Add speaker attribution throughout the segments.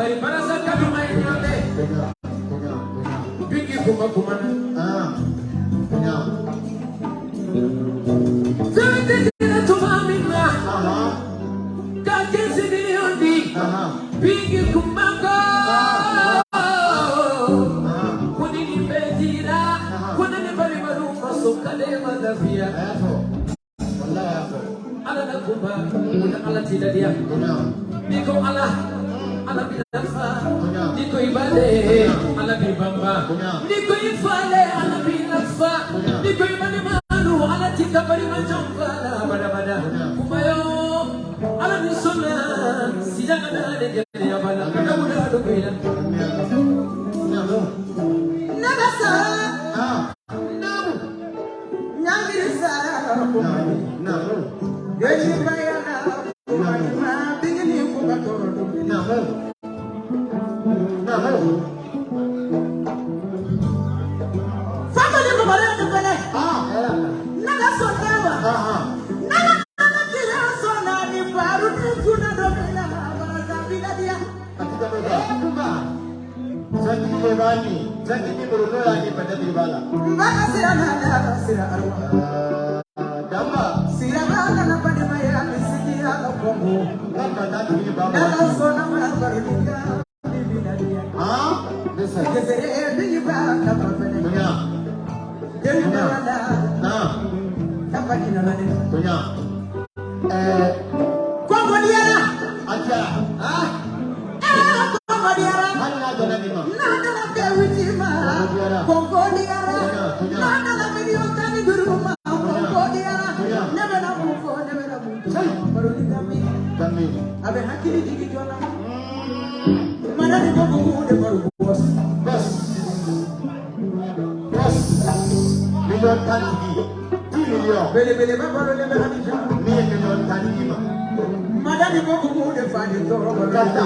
Speaker 1: bari barasa kami mai nyande bigi kuma kuma
Speaker 2: punya
Speaker 1: zante dina tumamina ka kesi diondi bigi kuma ko kunini betira kunini bari maru masukale madafia ala nakumba una ala tidadia niko ala binafa niko ibade ala bibamba niko ifale ala binafa niko ibade manu ala tikabari majongala bada kumayo ala nisona sidaka dale jere abala kana muda dobela nabasa nyangirisa Deji bayana ma bingini kubatoro family ko bare de bele naga sonawa naga tira sona ni baru ni tuna do bela baraza biladia
Speaker 2: katika bega kumba zaki levani zaki ni borola ni pada dibala
Speaker 1: mbaka sira na sira arwa
Speaker 2: damba
Speaker 1: sira na na pada maya misiki ala kongo
Speaker 2: kama natu ni baba
Speaker 1: naga sona ma barudia biladia
Speaker 2: listen
Speaker 1: gezere ni ba na bafene
Speaker 2: punya
Speaker 1: deni bala apa kina nani
Speaker 2: punya
Speaker 1: kongo diara
Speaker 2: acha
Speaker 1: kongo diara
Speaker 2: mana nado nani ma
Speaker 1: nada na bewiti ma kongo diara nada na video tani duruma kongo diara nebe na mufo baru ni kami abe hakili digi jona mana ni kongo de baru bos
Speaker 2: million tangi 2 million
Speaker 1: bele ba baru le ba ni
Speaker 2: million tangi ma
Speaker 1: mana ni kongo de fani toro
Speaker 2: kata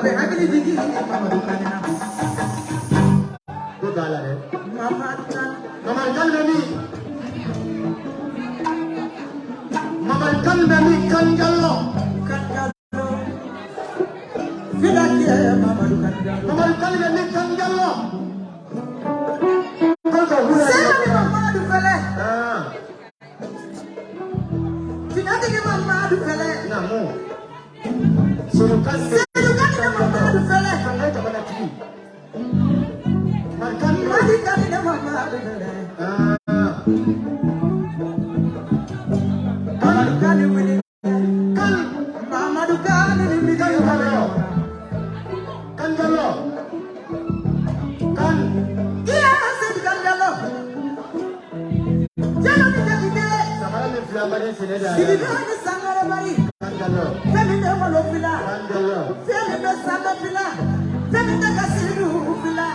Speaker 3: abe hakili digi Mamadou Kanina
Speaker 2: ko dala de
Speaker 3: Mamadou Kan
Speaker 2: Mamadou Kan be mi Mamadou Kan be mi kan jallo
Speaker 3: Fila kia Mamadou Kan
Speaker 2: Mamadou Kan be mi kan jallo ko hula
Speaker 3: Sema ni Mamadou Fele
Speaker 2: ah
Speaker 3: Fila ni Mamadou Fele
Speaker 2: namu Serukan
Speaker 3: Sedukan ni Mamadou Fele
Speaker 2: kan ta bana tiki Makan
Speaker 3: Madi kan ni Mamadou Fele
Speaker 2: ah
Speaker 3: Mamadou Kan ni wili
Speaker 2: kan
Speaker 3: Mamadou Kan ni wili
Speaker 2: kan jallo kan jallo kan
Speaker 3: Iya Sedukan Jallo Jallo ni jadi
Speaker 2: samara ni flambare seneda
Speaker 3: Sidi ni sangara bari
Speaker 2: kan jallo
Speaker 3: Femi de malo fila
Speaker 2: kan jallo
Speaker 3: Femi de samba fila Femi de kasiru fila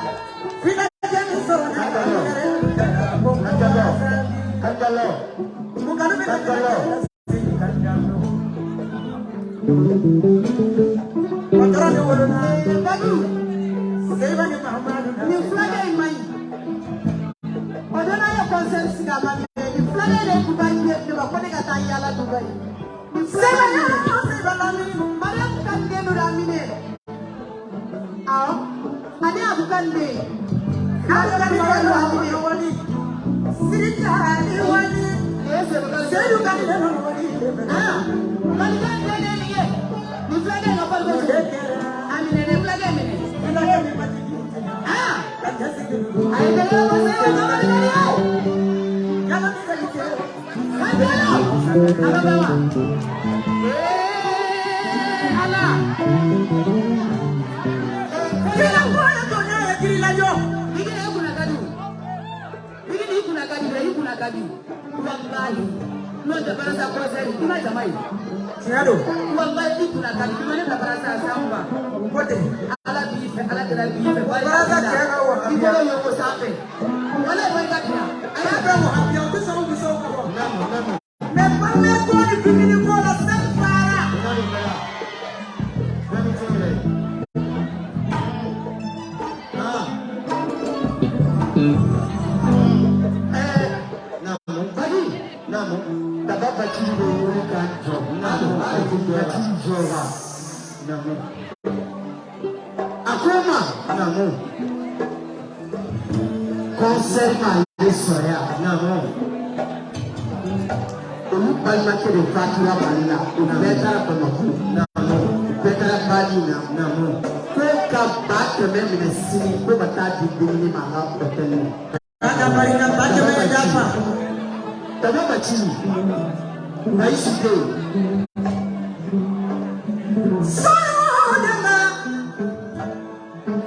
Speaker 3: Fila jani sona
Speaker 2: kan jallo kan jallo
Speaker 3: Mungkin
Speaker 2: kan jallo
Speaker 3: Makara ni wala na bagi Seba ni Mahamadu ni flaga imai Odona ya concert siga mani ni flaga ni kubai ni bakoni kata yala Dubai Seba ni seba lami Mariam kan dia nuramine Aw ani abukan de Abukan wani wani Sirita ni wani Sedu kan dia wani Ah Kali kan dia ni ni flaga ni apa Ani ni flaga ni Ah Ay pero masaya naman ni Jangan salite Hello Apa bawa Ala Kila kuona tonya ya kiri lajo Bigini kuna kadi Wallahi Nonda barasa kwa zari Ima jamai Tiado Wallahi kuna kadi Imane na barasa samba Kote Ala bife Ala kira bife Barasa tiaga wa Ibolo yoko sape Wala wanga kina Ayabra wa Abia Ubisa ubisa ukabo
Speaker 2: namu
Speaker 3: Mepame kwa ni bigini kwa la sempara
Speaker 2: nani bela nani tingre ah namu tababa chini ni kan job namu joba namu akoma namu concert ma lesoya namu onu palma ke de fatura balla una betara pamaku namu betara bali namu ko ka ba ke meme na sini ko bata di ni ma ha potelu
Speaker 3: Ada barina baca me dafa
Speaker 2: tababa chini naishi day
Speaker 3: Sono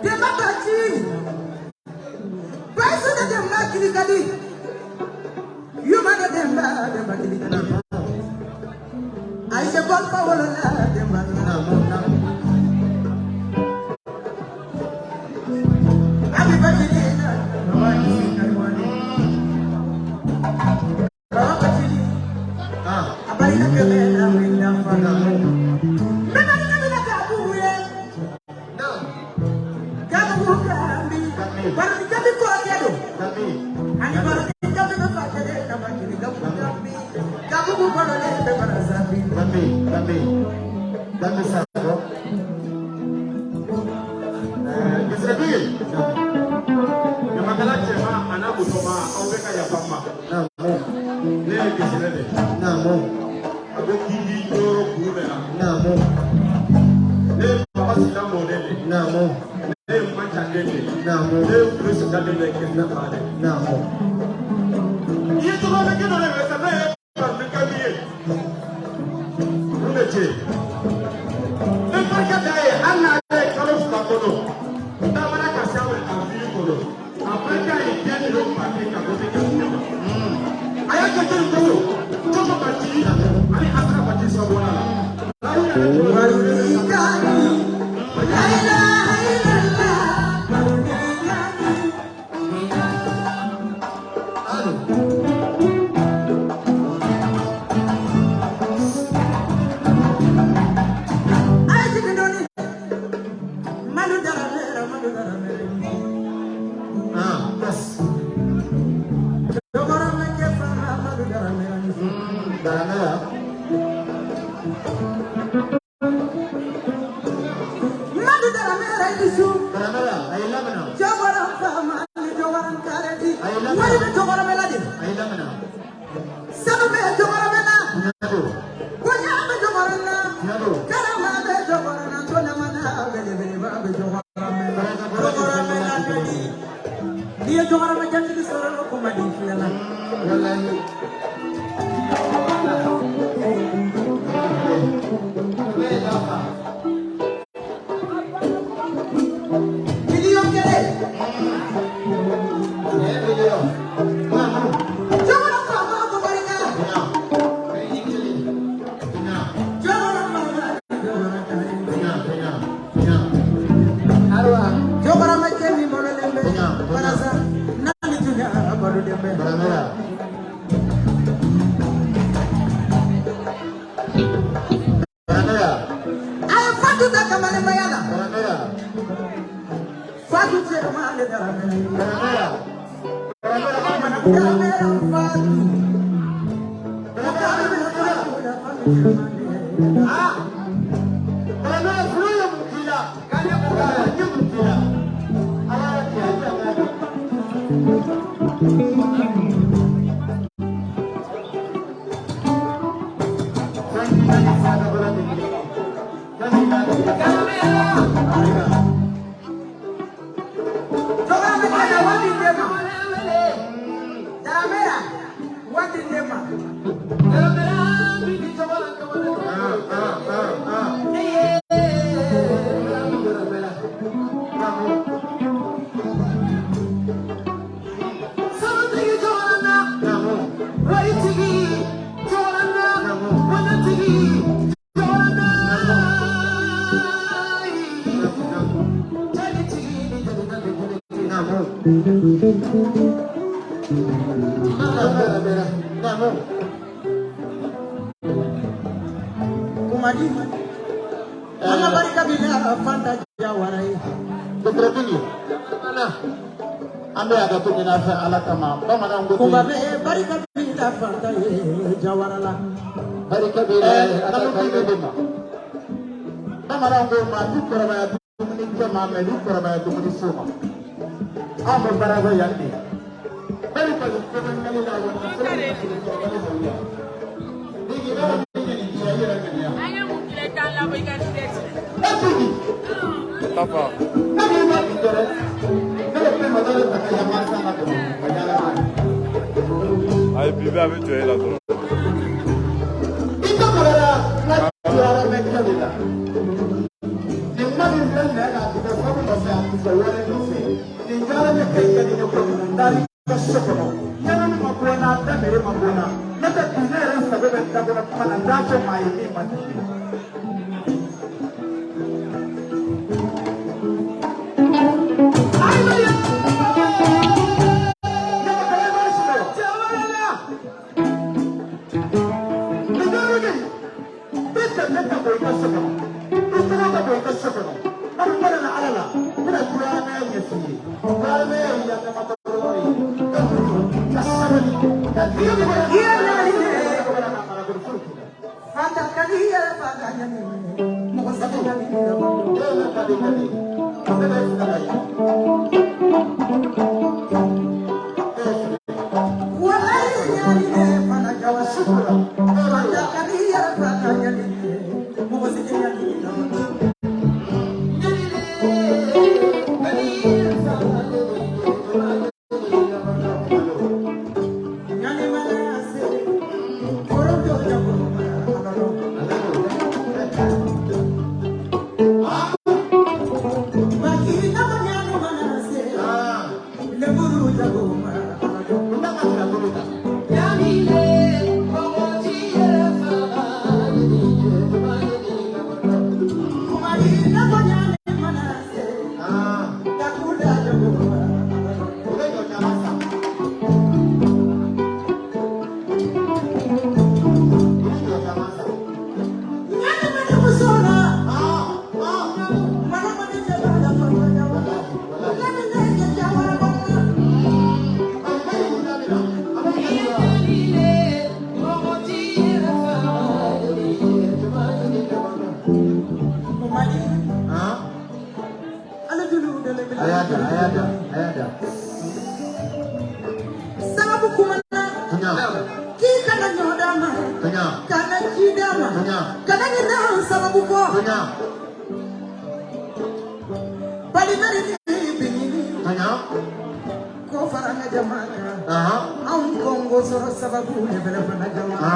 Speaker 3: Dema baci Baisu de dema kili kadi Yuma de dema kili kadi Aisha bolpa wala la dema
Speaker 2: namu
Speaker 3: Abi baci ni Abarina kemena wina fana Mema ni kabila kabuye Kabu kambi Baru ni kabi kwa kedo
Speaker 2: kami
Speaker 3: Ani baru ni kabi kwa kedo Nama kiri kabu kambi Kabu kupano le bebara zambi
Speaker 2: kami sabo Israel
Speaker 4: ya makala chema anabutoma aweka ya pamba
Speaker 2: namu
Speaker 4: ne kisirele
Speaker 2: namu
Speaker 4: abo kindi yoro kurumela
Speaker 2: namu
Speaker 4: ne papa sila modele
Speaker 2: namu
Speaker 4: ne mancha ndele
Speaker 2: namu
Speaker 4: ne preso kadele kesna pale
Speaker 2: namu
Speaker 4: yeto ba mekeno le wesa ne pa mekamiye uneche ne parka dae anna le kalos bakono tamana kasawe afi kono apaka ikeni lo pake kabote kesna aya kekeni kono tomo bati ani asra bati sabona la
Speaker 3: Barikani La ilaha illallah Barikani disu.
Speaker 2: Baramela, I love now.
Speaker 3: Jawara fama ni jawara kareti. Wali be jawara meladi.
Speaker 2: I love now.
Speaker 3: Sabu be jawara mena.
Speaker 2: Nado.
Speaker 3: Konya be jawara na.
Speaker 2: Nado.
Speaker 3: Karama be jawara na. Tona mana be be jawara mena. Jawara mena kadi. Dia jawara macam ni soro ko madi fiala.
Speaker 2: Wallahi.
Speaker 3: Video kere.
Speaker 2: Video.
Speaker 3: Jawara fama ko barika. Jawara fama. Arwa. Jawara macam ni bodo lembe. Barasa. Nani juga bodo lembe.
Speaker 2: Baramela. Baramela.
Speaker 3: Ayo fatu tak kamane bayana.
Speaker 2: Baramela.
Speaker 3: Fatu cero male darame.
Speaker 2: Baramela.
Speaker 3: Mana kamera fatu.
Speaker 2: Ah. Baramela fulu yang gila. Kaya bukan yang gila. Ala dia.
Speaker 3: Jogara mekana wadi ndema. Daramera wadi ndema. Kumadi. Mana barika bila fanta jawara yi.
Speaker 2: Betul mana? Anda ada tu minasa ala kama. Bagaimana untuk
Speaker 3: Kumbabe barika bila fanta ye jawara la.
Speaker 2: hari kebira ada kaya dema. Bagaimana untuk maju kerana itu menikah mamelu kerana itu menisuma. Apa barang yang ini? Beri pagi kerana kali lalu. Ini orang ini dia yang ini.
Speaker 5: Ayo mungkin kalau mereka sudah
Speaker 2: Apa? Kami mati terus. Kalau pemadam tak kaya masa nak berjalan.
Speaker 6: Ay bibi abi tuh lah tuh.
Speaker 2: Itu berada negara mereka bila. Dimana kita nak kita semua masih aktif berwarna nasi. Negara mereka ini dari kesokono. Jangan mabuana ada mere mabuana. Nanti dunia orang sebab mereka guna penanda cuma ini mati.
Speaker 3: Fanta kaliya fanta nyane. Mo sa ko ni. Walai nyane fanta jawa sukura. Fanta kaliya fanta nyane. Mo sa ko ni. Nyane mana se. Koro do jago. Baki na manyane mana se.
Speaker 2: ayada.
Speaker 3: Sababu kumana. Kita na nyodama. Kana chidama. Kana nyina sababu ko. Bali mari bini. Ko faranga jamana. Au kongo soro sababu lebele fana jamana.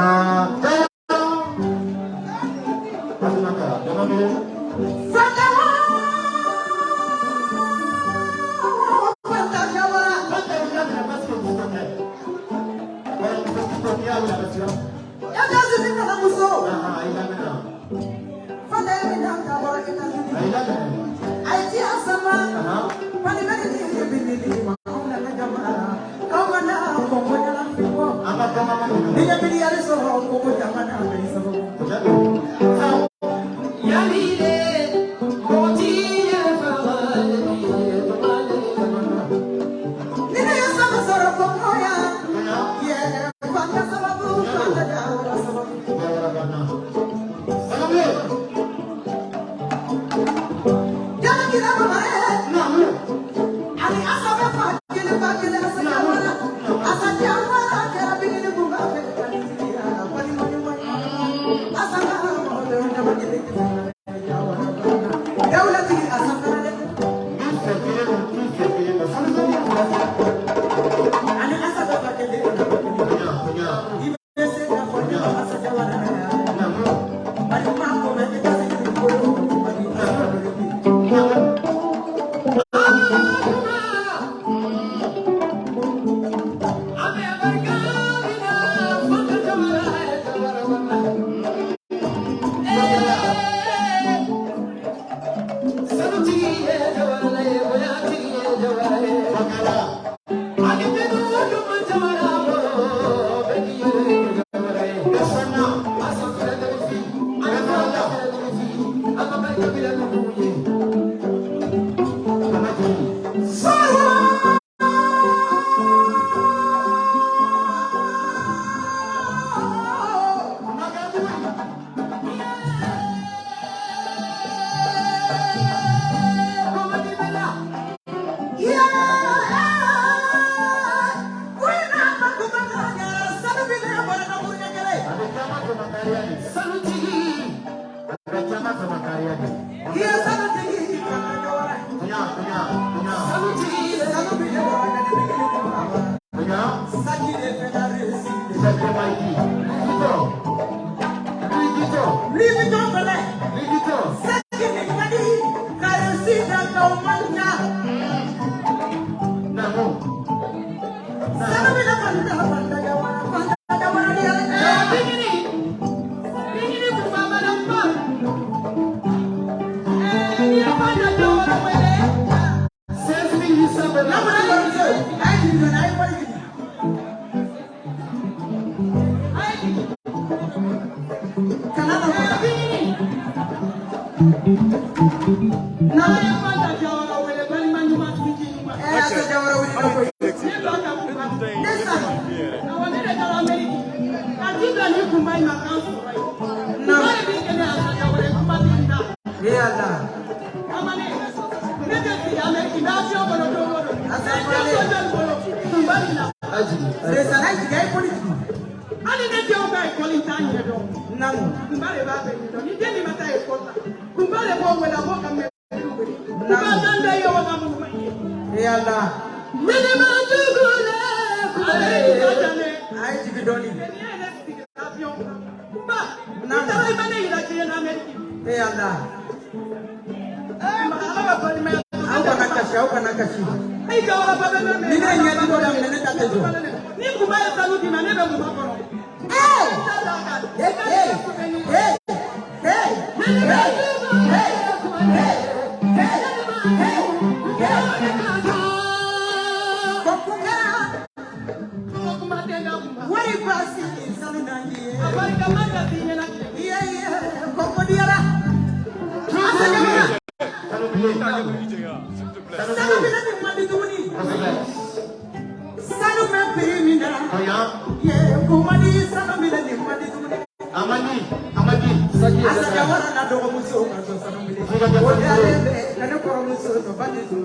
Speaker 3: kana ko ro so to ba ni to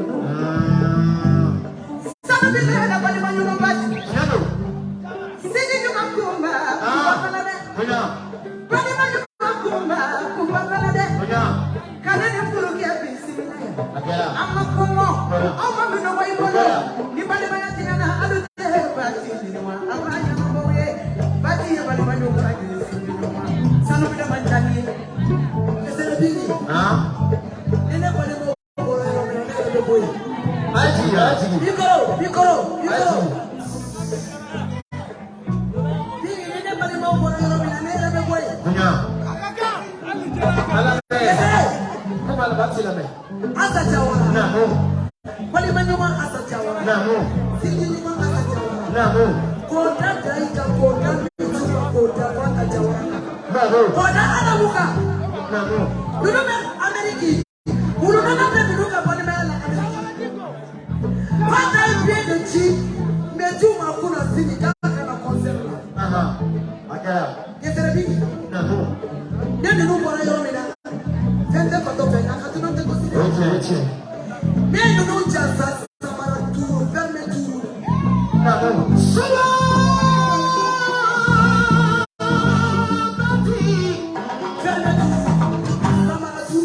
Speaker 3: sabu bi na ba ni ma ñu ba ci
Speaker 2: Hello.
Speaker 3: sini ñu ko kumba kumba de
Speaker 2: Kunya.
Speaker 3: ba ni ma ñu ko kumba de
Speaker 2: Kunya.
Speaker 3: kana ni pulu ke bi sini na ya
Speaker 2: Akela.
Speaker 3: amma ko mo o ma mi no wai ko ni ba ni ma ya tina na alu te ba ci ni wa amma ya no bo ye ba ci ya ba ni ma ñu ba ci sini ni wa sanu bi da man tani ke se bi ni
Speaker 2: Ah.
Speaker 3: ene ko ni mo ko ro ne ko boy
Speaker 2: Aji.
Speaker 3: Bikoro. Bigi nene bali mau bola yoro mina nere be boy.
Speaker 2: Kunya. Alame. Kama alabati lame.
Speaker 3: Asa jawara.
Speaker 2: Namu.
Speaker 3: Bali manyoma asa jawara.
Speaker 2: Namu.
Speaker 3: Sindi nyoma asa jawara.
Speaker 2: Namu.
Speaker 3: Kota daika kota mituma kota waka jawara.
Speaker 2: Namu.
Speaker 3: Kota ana muka.
Speaker 2: Namu.
Speaker 3: Dudu me Ameriki. Ulu nana be duduka bali me ala Ameriki. Kota ibe de chi. Metuma kuna sini kaka na konserva.
Speaker 2: Aha. Akela.
Speaker 3: Kesere bigi.
Speaker 2: Namu.
Speaker 3: Nene no bola yoro mina. Tende pato fe na katuno te kosire.
Speaker 2: Oche.
Speaker 3: Nene no chasa samara tu ferme tu.
Speaker 2: Namu.
Speaker 3: Solo. Ferme tu. Samara tu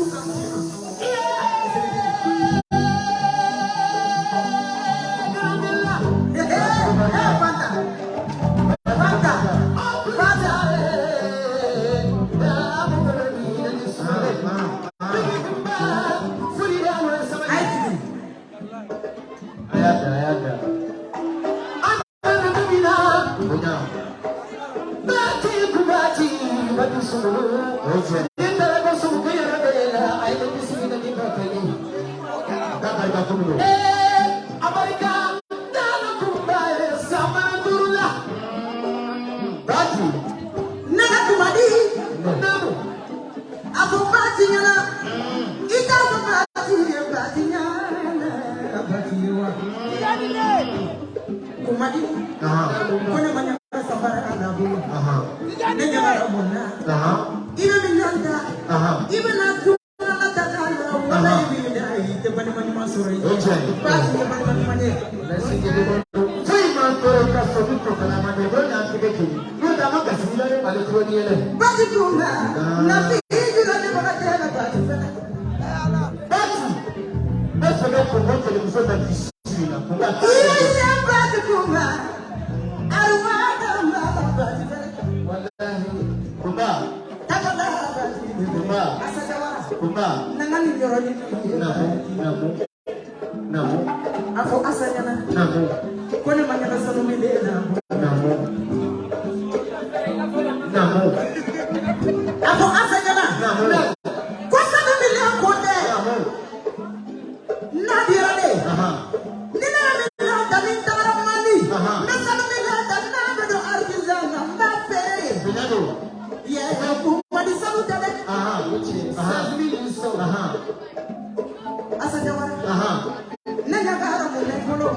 Speaker 2: Ayada. Kunya. Oche. Kaka ikakumulu. Bati.
Speaker 3: Nene kumadi.
Speaker 2: Namu.
Speaker 3: Abu bati nyana. Ika abu bati nyana. Bati wa. Kumadi.
Speaker 2: Aha.
Speaker 3: Kone manya sabara anabu.
Speaker 2: Aha.
Speaker 3: Nene ngara mona.
Speaker 2: Aha.
Speaker 3: Ibe minyanda.
Speaker 2: Aha.
Speaker 3: Ibe na tuna na takala. Wala ibe na ite bani mani masuri.
Speaker 2: Oche.
Speaker 3: Bati bani mani. Bati tuna. Na tiju na ne baka tena bati fena. Iya bati tuna. Arwada mbaba bati fena. Takala bati. Asa jawara. Nangani yoroni. Afo asa yana. Kone manyaka sanu mele na. Afo asa yana. Kwa sanu mele akonde. Na dirade. Nina mele dani tara mani. Na sanu mele dani na do artizana mbape. Yeah, kumadi sanu dade. Asa jawara. Nanya gara mele kono.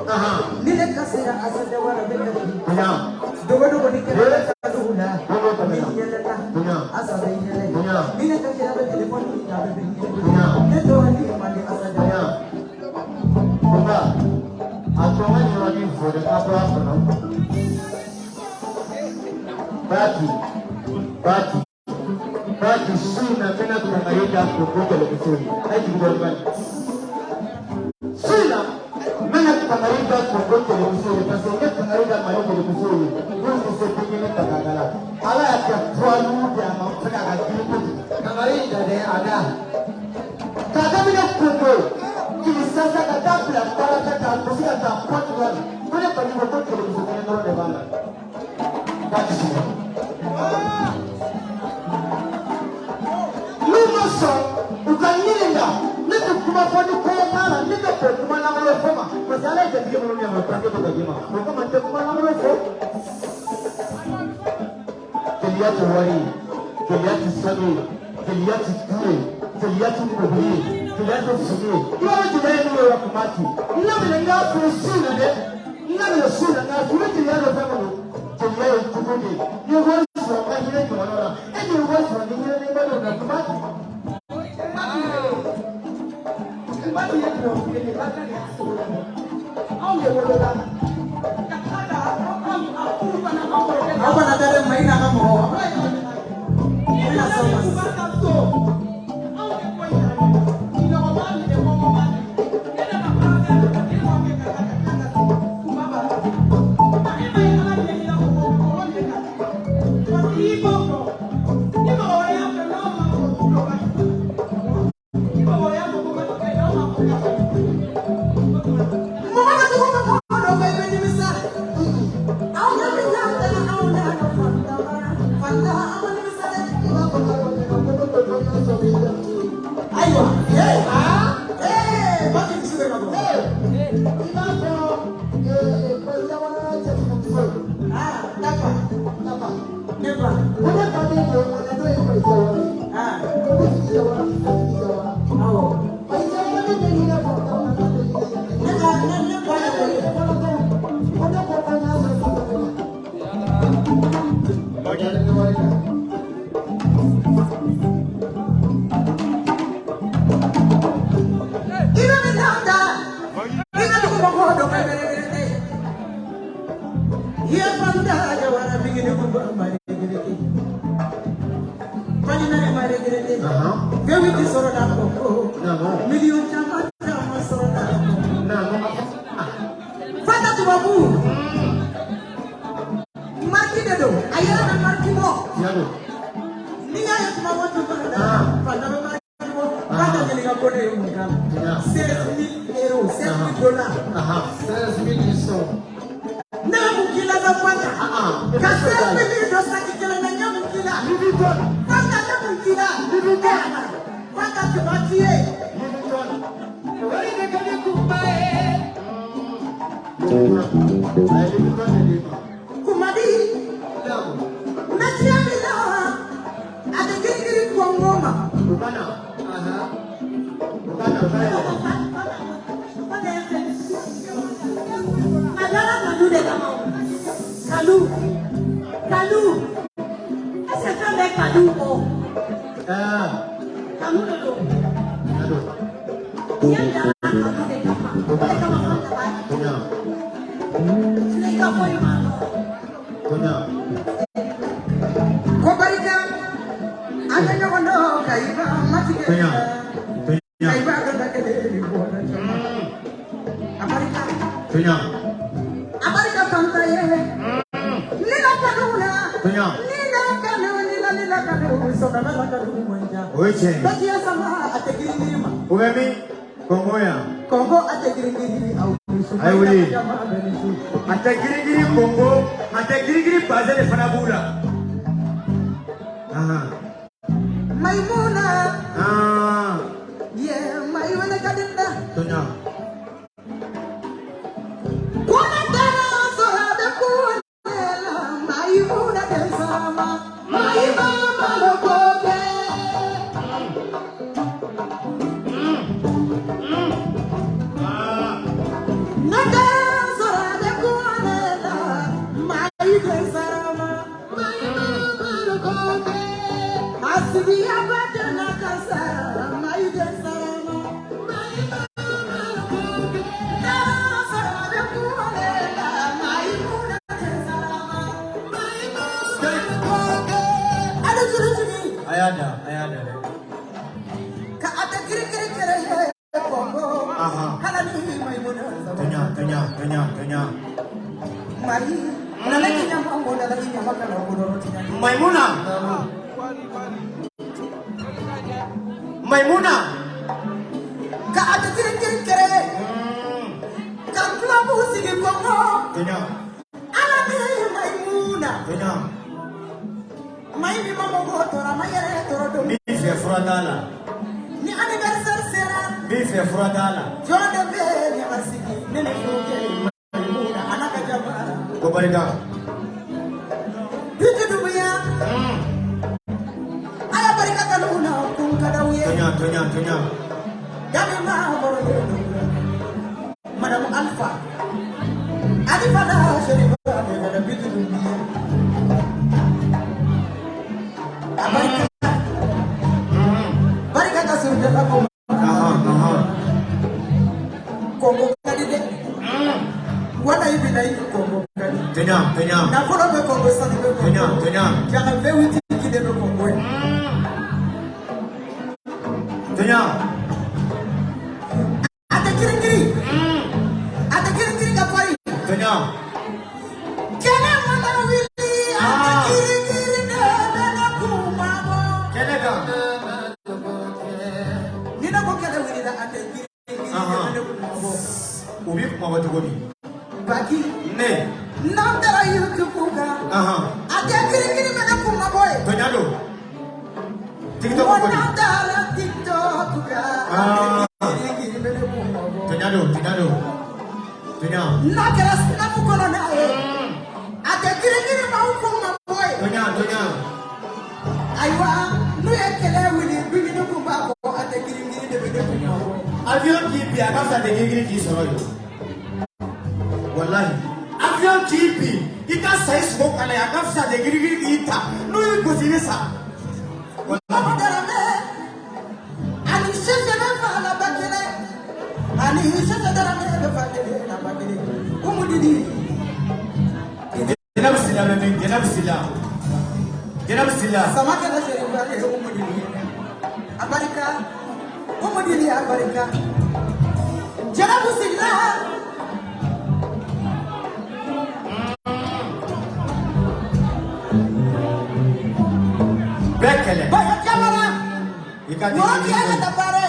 Speaker 3: Nile kasira asa jawara bele. Dogo ni kera kaduna. Nile na. Asa bele. Nile kasira bele telefoni na bele. Neto ni mali asa jawara.
Speaker 2: Bati suna tena tunaita kukuta lekisoni. Haiji kudorobani. Suna mana tunaita kukuta lekisoni. Pasenge tunaita mayote lekisoni. Mungu sepengine takagala. Ala ya tuwalu ya mafaka kajibu. Kamarida de ada. Kagamina kukuta. Kilisasa katapla para kata kusika tapatu wali. Kule kwa nimo kukuta lekisoni ndio nebana. Bati suna. So, ukanyilinda niko kuma foni ko mara niko ko kuma na malo foma masala ya ndiye mlo ya mpango to kajima ko kama ndio kuma na malo fo keliyatu wari keliyatu sabi keliyatu kure keliyatu kubi keliyatu sunu yo jibe ni wa kumati na bila nga kusina de na bila suna na kuma keliyatu fama no keliyatu kubi yo wa so ka hire ko na e ni wa so ni hire ni ba na kumati
Speaker 3: Congo Canada. What are you like Congo Canada?
Speaker 2: Tenya.
Speaker 3: Na follow the Congo Santo.
Speaker 2: Tenya.
Speaker 3: Jana very tiki de Congo.
Speaker 2: Tenya.
Speaker 3: Ate kiri. Ate kiri kapari.
Speaker 2: Tenya.
Speaker 3: Kena mana wili. Ate kiri na kumabo.
Speaker 2: Kenega.
Speaker 3: Nina ko kena wili na ate kiri.
Speaker 2: Ubi kumabo tukoni.
Speaker 3: Baki.
Speaker 2: Ne.
Speaker 3: Nandara yukupuga. Ate kiri na kumabo.
Speaker 2: Tenya do. TikTok tukoni.
Speaker 3: Nandara TikTok ga.
Speaker 2: Tenya do. Tenya.
Speaker 3: Nakara snapu kono na e. Ate kiri mauko maboy.
Speaker 2: Tenya.
Speaker 3: Aiwa, no ekele wili bigi no kumba ko ate kiri de bigi kumba.
Speaker 2: Avion qui bi akasa de gigiri ki soro yo. Wallahi. Avion qui bi ita sai smoke ala akasa de gigiri ki ita. No yi ko sinisa.
Speaker 3: Mama darame. Ani sheshe na fala bakele. Ani sheshe darame na bakele na bakele. Umudidi.
Speaker 2: Jenab sila.
Speaker 3: Samaka na shere bale umudidi. Abarika. Umudidi abarika. Jenabu sila.
Speaker 2: Bekele.
Speaker 3: Baya kamera.
Speaker 2: Ikati.
Speaker 3: Wodi ala tapare.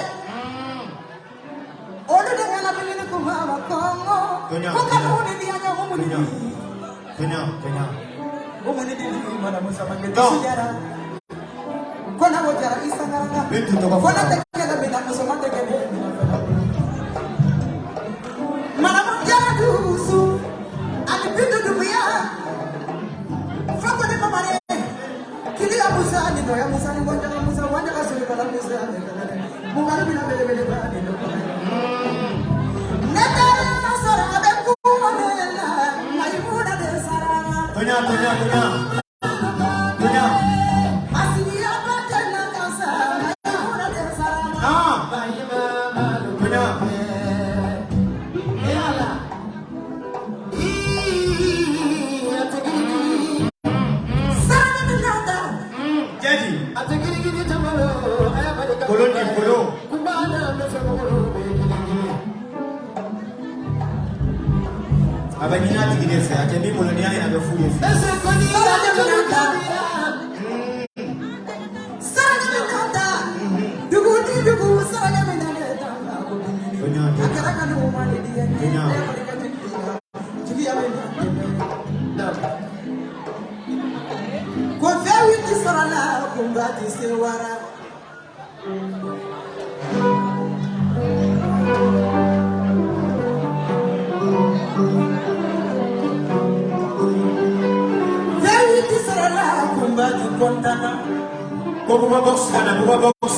Speaker 3: Olu de ala bele ko mama kongo. Ko ka mudi dia ga umudidi.
Speaker 2: Tenya.
Speaker 3: Umudidi mana musama ngetu sijara. Kona wajara isangara.
Speaker 2: Bintu toka.
Speaker 3: Kona tekela bina musama tekela. Mana mujara dusu. Ani bintu dunia. Fako ni mamare. Kili ya musa ni no ya musa ni wanja kasuli kala musa. Mungara bina bele bani no. Netara nasara abeku manela. Maimuna de saranga.
Speaker 2: Tenya.
Speaker 3: Asiya batena kasa. Maimuna de saranga.
Speaker 2: Tenya. Jadi. Kolon. Abanyina tigide se atebi kolonia ina be fuye. Buba box.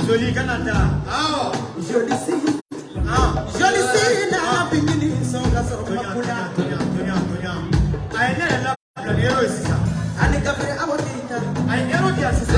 Speaker 2: Jolie Canada. Ah, jolie si. Jolie si na bingini songa songa kula. Tonya. Ayenera la planero isisa. Ani kafre awotita. Ayenero dia sisa.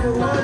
Speaker 3: Gabi,